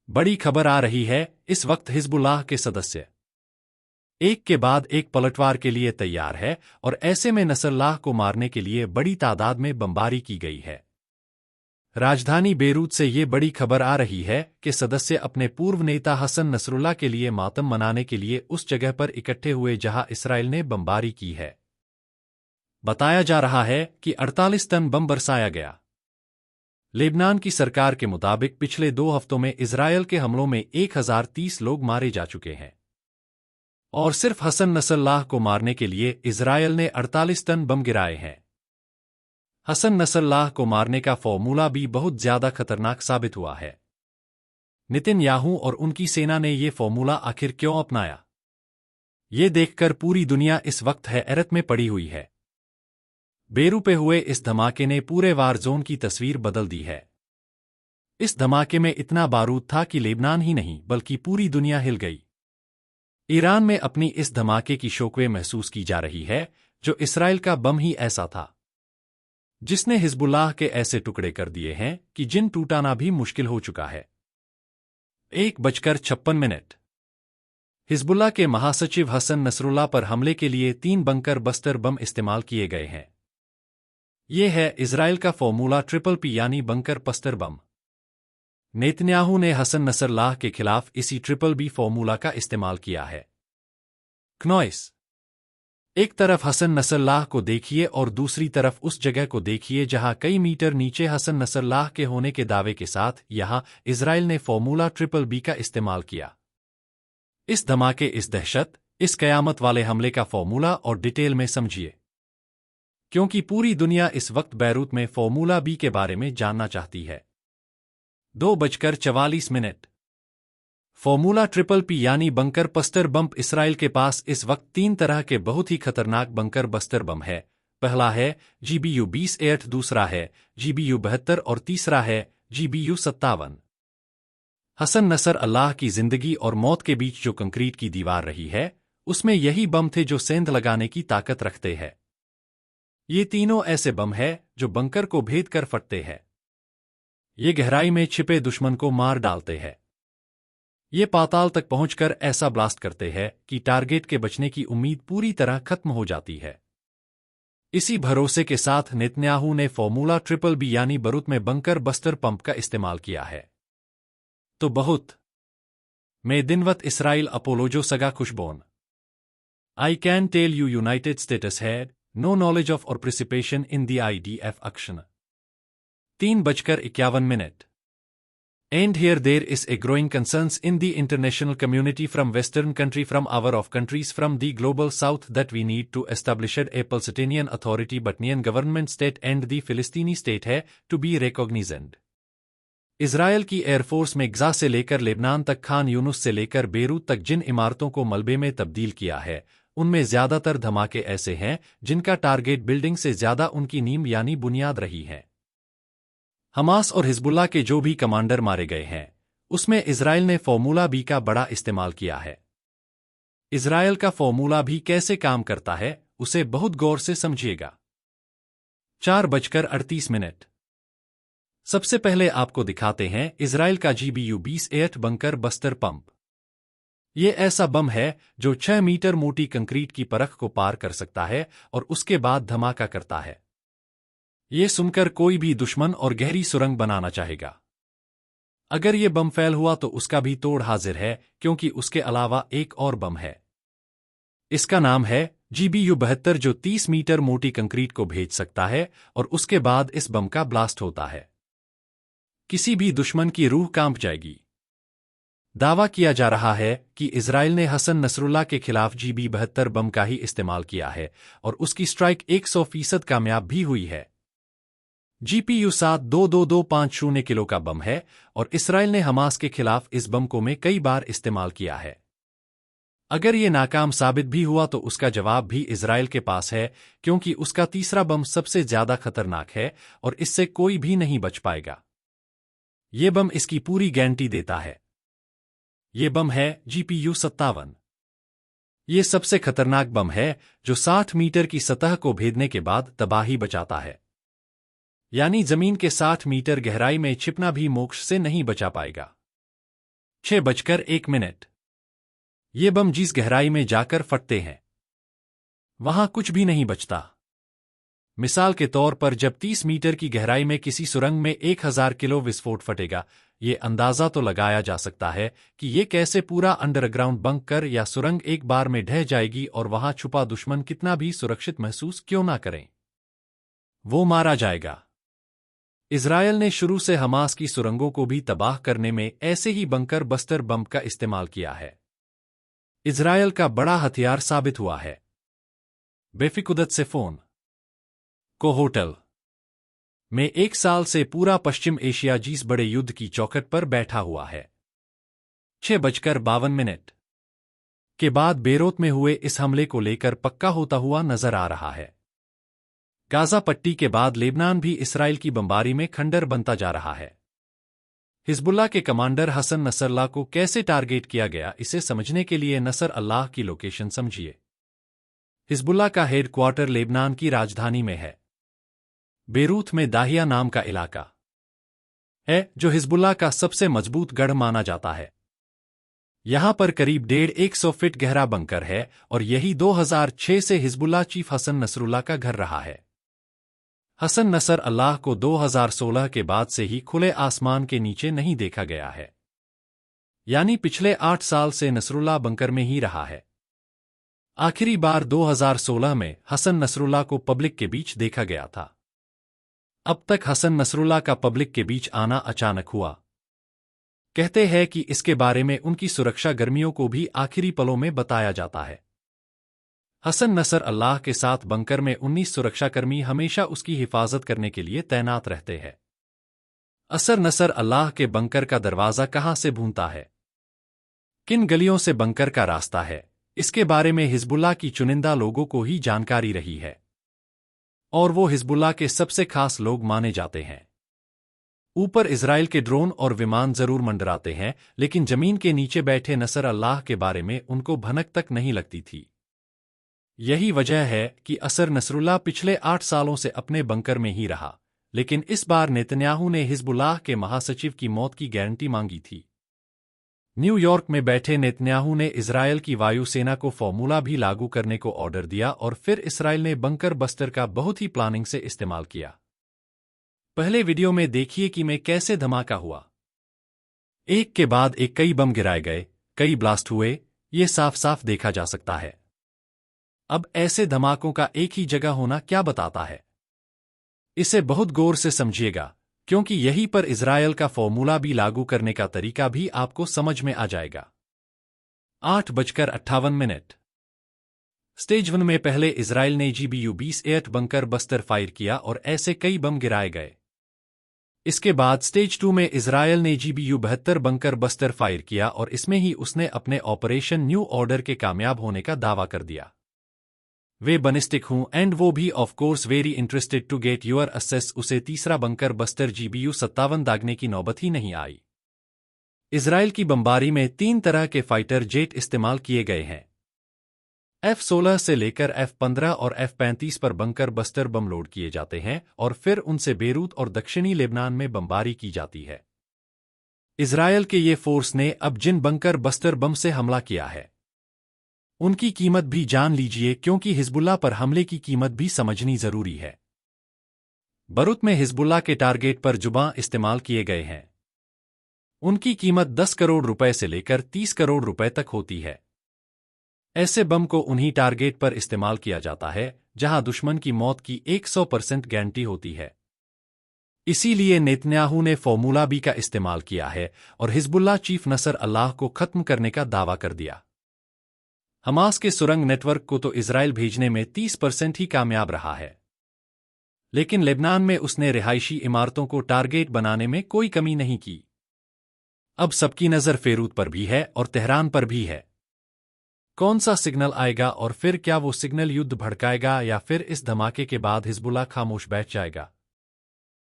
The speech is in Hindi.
बड़ी खबर आ रही है। इस वक्त हिजबुल्लाह के सदस्य एक के बाद एक पलटवार के लिए तैयार है और ऐसे में नसरुल्लाह को मारने के लिए बड़ी तादाद में बमबारी की गई है। राजधानी बेरूत से ये बड़ी खबर आ रही है कि सदस्य अपने पूर्व नेता हसन नसरुल्लाह के लिए मातम मनाने के लिए उस जगह पर इकट्ठे हुए जहां इसराइल ने बमबारी की है। बताया जा रहा है कि 48 टन बम बरसाया गया। लेबनान की सरकार के मुताबिक पिछले 2 हफ्तों में इजरायल के हमलों में 1030 लोग मारे जा चुके हैं और सिर्फ हसन नसरुल्लाह को मारने के लिए इजरायल ने 48 टन बम गिराए हैं। हसन नसरुल्लाह को मारने का फॉर्मूला भी बहुत ज्यादा खतरनाक साबित हुआ है। नेतन्याहू और उनकी सेना ने ये फॉर्मूला आखिर क्यों अपनाया, ये देखकर पूरी दुनिया इस वक्त हैरत में पड़ी हुई है। बेरू पे हुए इस धमाके ने पूरे वार जोन की तस्वीर बदल दी है। इस धमाके में इतना बारूद था कि लेबनान ही नहीं बल्कि पूरी दुनिया हिल गई। ईरान में अपनी इस धमाके की शोकवे महसूस की जा रही है, जो इसराइल का बम ही ऐसा था जिसने हिजबुल्लाह के ऐसे टुकड़े कर दिए हैं कि जिन टूटाना भी मुश्किल हो चुका है। 1:56 हिजबुल्लाह के महासचिव हसन नसरुल्लाह पर हमले के लिए 3 बंकर बस्टर बम इस्तेमाल किए गए हैं। ये है इजराइल का फॉर्मूला PPP यानी बंकर बस्टर बम। नेतन्याहू ने हसन नसरुल्लाह के खिलाफ इसी BBB फॉर्मूला का इस्तेमाल किया है। क्नॉइस, एक तरफ हसन नसरुल्लाह को देखिए और दूसरी तरफ उस जगह को देखिए जहां कई मीटर नीचे हसन नसरुल्लाह के होने के दावे के साथ यहां इजराइल ने फॉर्मूला BBB का इस्तेमाल किया। इस धमाके, इस दहशत, इस कयामत वाले हमले का फॉर्मूला और डिटेल में समझिए, क्योंकि पूरी दुनिया इस वक्त बैरूत में फॉर्मूला B के बारे में जानना चाहती है। 2:44 फॉर्मूला BBB यानी बंकर बस्टर बम। इसराइल के पास इस वक्त 3 तरह के बहुत ही खतरनाक बंकर बस्टर बम है। पहला है GBU-20, दूसरा है GBU-72 और तीसरा है GBU-57। हसन नसरुल्लाह की जिंदगी और मौत के बीच जो कंक्रीट की दीवार रही है, उसमें यही बम थे जो सेंध लगाने की ताकत रखते हैं। ये तीनों ऐसे बम हैं जो बंकर को भेद कर फटते हैं। ये गहराई में छिपे दुश्मन को मार डालते हैं। ये पाताल तक पहुंचकर ऐसा ब्लास्ट करते हैं कि टारगेट के बचने की उम्मीद पूरी तरह खत्म हो जाती है। इसी भरोसे के साथ नेतन्याहू ने फॉर्मूला BBB यानी बैरूत में बंकर बस्टर पंप का इस्तेमाल किया है। तो बहुत में दिनवत इसराइल अपोलोजो सगा खुशबोन। I can tell you United States had no knowledge of or participation in the IDF action. 3:51 And here there is a growing concerns in the international community from Western country, from our of countries from the global south, that we need to establish a Palestinian authority, Batnian government state and the Philistini state है to be recognized. इजरायल की एयरफोर्स में गजा से लेकर लेबनान तक, खान यूनुस से लेकर बेरूत तक जिन इमारतों को मलबे में तब्दील किया है, उनमें ज्यादातर धमाके ऐसे हैं जिनका टारगेट बिल्डिंग से ज्यादा उनकी नींव यानी बुनियाद रही है। हमास और हिजबुल्लाह के जो भी कमांडर मारे गए हैं, उसमें इजराइल ने फॉर्मूला B का बड़ा इस्तेमाल किया है। इजराइल का फॉर्मूला भी कैसे काम करता है, उसे बहुत गौर से समझिएगा। 4:38 सबसे पहले आपको दिखाते हैं इजराइल का GBU-20 बंकर बस्टर पंप। ये ऐसा बम है जो 6 मीटर मोटी कंक्रीट की परख को पार कर सकता है और उसके बाद धमाका करता है। ये सुनकर कोई भी दुश्मन और गहरी सुरंग बनाना चाहेगा। अगर ये बम फेल हुआ तो उसका भी तोड़ हाजिर है, क्योंकि उसके अलावा एक और बम है। इसका नाम है GBU-72, जो 30 मीटर मोटी कंक्रीट को भेज सकता है और उसके बाद इस बम का ब्लास्ट होता है। किसी भी दुश्मन की रूह कांप जाएगी। दावा किया जा रहा है कि इजराइल ने हसन नसरुल्लाह के खिलाफ GBU-72 बम का ही इस्तेमाल किया है और उसकी स्ट्राइक 100% कामयाब भी हुई है। GPU-72250 किलो का बम है और इसराइल ने हमास के खिलाफ इस बम को में कई बार इस्तेमाल किया है। अगर ये नाकाम साबित भी हुआ तो उसका जवाब भी इजराइल के पास है, क्योंकि उसका तीसरा बम सबसे ज्यादा खतरनाक है और इससे कोई भी नहीं बच पाएगा। ये बम इसकी पूरी गारंटी देता है। ये बम है GPU-57। ये सबसे खतरनाक बम है जो 60 मीटर की सतह को भेदने के बाद तबाही बचाता है, यानी जमीन के 60 मीटर गहराई में छिपना भी मोक्ष से नहीं बचा पाएगा। 6:01। ये बम जिस गहराई में जाकर फटते हैं वहां कुछ भी नहीं बचता। मिसाल के तौर पर जब 30 मीटर की गहराई में किसी सुरंग में 1000 किलो विस्फोट फटेगा, ये अंदाजा तो लगाया जा सकता है कि ये कैसे पूरा अंडरग्राउंड बंकर या सुरंग एक बार में ढह जाएगी और वहां छुपा दुश्मन कितना भी सुरक्षित महसूस क्यों ना करें, वो मारा जाएगा। इजरायल ने शुरू से हमास की सुरंगों को भी तबाह करने में ऐसे ही बंकर बस्टर बम का इस्तेमाल किया है। इजरायल का बड़ा हथियार साबित हुआ है। बेफिकुदत से फोन को होटल में 1 साल से पूरा पश्चिम एशिया जिस बड़े युद्ध की चौखट पर बैठा हुआ है। 6:52 के बाद बेरूत में हुए इस हमले को लेकर पक्का होता हुआ नजर आ रहा है। गाजा पट्टी के बाद लेबनान भी इसराइल की बमबारी में खंडर बनता जा रहा है। हिजबुल्लाह के कमांडर हसन नसरल्लाह को कैसे टारगेट किया गया, इसे समझने के लिए नसर अल्लाह की लोकेशन समझिए। हिजबुल्लाह का हेडक्वार्टर लेबनान की राजधानी में है। बेरूत में दाहिया नाम का इलाका है जो हिजबुल्लाह का सबसे मजबूत गढ़ माना जाता है। यहां पर करीब 150 फीट गहरा बंकर है और यही 2006 से हिजबुल्लाह चीफ हसन नसरुल्लाह का घर रहा है। हसन नसर अल्लाह को 2016 के बाद से ही खुले आसमान के नीचे नहीं देखा गया है, यानी पिछले 8 साल से नसरुल्लाह बंकर में ही रहा है। आखिरी बार 2016 में हसन नसरुल्लाह को पब्लिक के बीच देखा गया था। अब तक हसन नसरुल्लाह का पब्लिक के बीच आना अचानक हुआ। कहते हैं कि इसके बारे में उनकी सुरक्षा गर्मियों को भी आखिरी पलों में बताया जाता है। हसन नसर अल्लाह के साथ बंकर में 19 सुरक्षाकर्मी हमेशा उसकी हिफाजत करने के लिए तैनात रहते हैं। असर नसर अल्लाह के बंकर का दरवाजा कहां से भूनता है, किन गलियों से बंकर का रास्ता है, इसके बारे में हिजबुल्लाह की चुनिंदा लोगों को ही जानकारी रही है और वो हिजबुल्लाह के सबसे खास लोग माने जाते हैं। ऊपर इजराइल के ड्रोन और विमान जरूर मंडराते हैं, लेकिन जमीन के नीचे बैठे नसर अल्लाह के बारे में उनको भनक तक नहीं लगती थी। यही वजह है कि असर नसरुल्लाह पिछले 8 सालों से अपने बंकर में ही रहा, लेकिन इस बार नेतन्याहू ने हिजबुल्लाह के महासचिव की मौत की गारंटी मांगी थी। न्यूयॉर्क में बैठे नेतन्याहू ने इजरायल की वायुसेना को फॉर्मूला भी लागू करने को ऑर्डर दिया और फिर इसराइल ने बंकर बस्टर का बहुत ही प्लानिंग से इस्तेमाल किया। पहले वीडियो में देखिए कि में कैसे धमाका हुआ। एक के बाद एक कई बम गिराए गए, कई ब्लास्ट हुए, ये साफ साफ देखा जा सकता है। अब ऐसे धमाकों का एक ही जगह होना क्या बताता है? इसे बहुत गौर से समझिएगा, क्योंकि यहीं पर इजरायल का फॉर्मूला भी लागू करने का तरीका भी आपको समझ में आ जाएगा। 8:58 स्टेज 1 में पहले इजराइल ने GBU-28 बंकर बस्टर फायर किया और ऐसे कई बम गिराए गए। इसके बाद स्टेज 2 में इजराइल ने GBU-72 बंकर बस्टर फायर किया और इसमें ही उसने अपने ऑपरेशन न्यू ऑर्डर के कामयाब होने का दावा कर दिया। वे बनिस्टिक हूं एंड वो भी of course very interested to get your access. उसे तीसरा बंकर बस्टर GBU-57 दागने की नौबत ही नहीं आई। इजराइल की बमबारी में 3 तरह के फाइटर जेट इस्तेमाल किए गए हैं। F-16 से लेकर F-15 और F-35 पर बंकर बस्टर बम लोड किए जाते हैं और फिर उनसे बेरूत और दक्षिणी लेबनान में बमबारी की जाती है। इजरायल के ये फोर्स ने अब जिन बंकर बस्टर बम से हमला किया है उनकी कीमत भी जान लीजिए, क्योंकि हिजबुल्लाह पर हमले की कीमत भी समझनी जरूरी है। बरूत में हिजबुल्लाह के टारगेट पर जुबां इस्तेमाल किए गए हैं। उनकी कीमत 10 करोड़ रुपए से लेकर 30 करोड़ रुपए तक होती है। ऐसे बम को उन्हीं टारगेट पर इस्तेमाल किया जाता है जहां दुश्मन की मौत की 100% गारंटी होती है। इसीलिए नेतन्याहू ने फॉर्मूला बी का इस्तेमाल किया है और हिजबुल्लाह चीफ नसर अल्लाह को खत्म करने का दावा कर दिया। हमास के सुरंग नेटवर्क को तो इजराइल भेजने में 30% ही कामयाब रहा है, लेकिन लेबनान में उसने रिहायशी इमारतों को टारगेट बनाने में कोई कमी नहीं की। अब सबकी नजर बेरूत पर भी है और तेहरान पर भी है। कौन सा सिग्नल आएगा और फिर क्या वो सिग्नल युद्ध भड़काएगा या फिर इस धमाके के बाद हिजबुल्लाह खामोश बैठ जाएगा?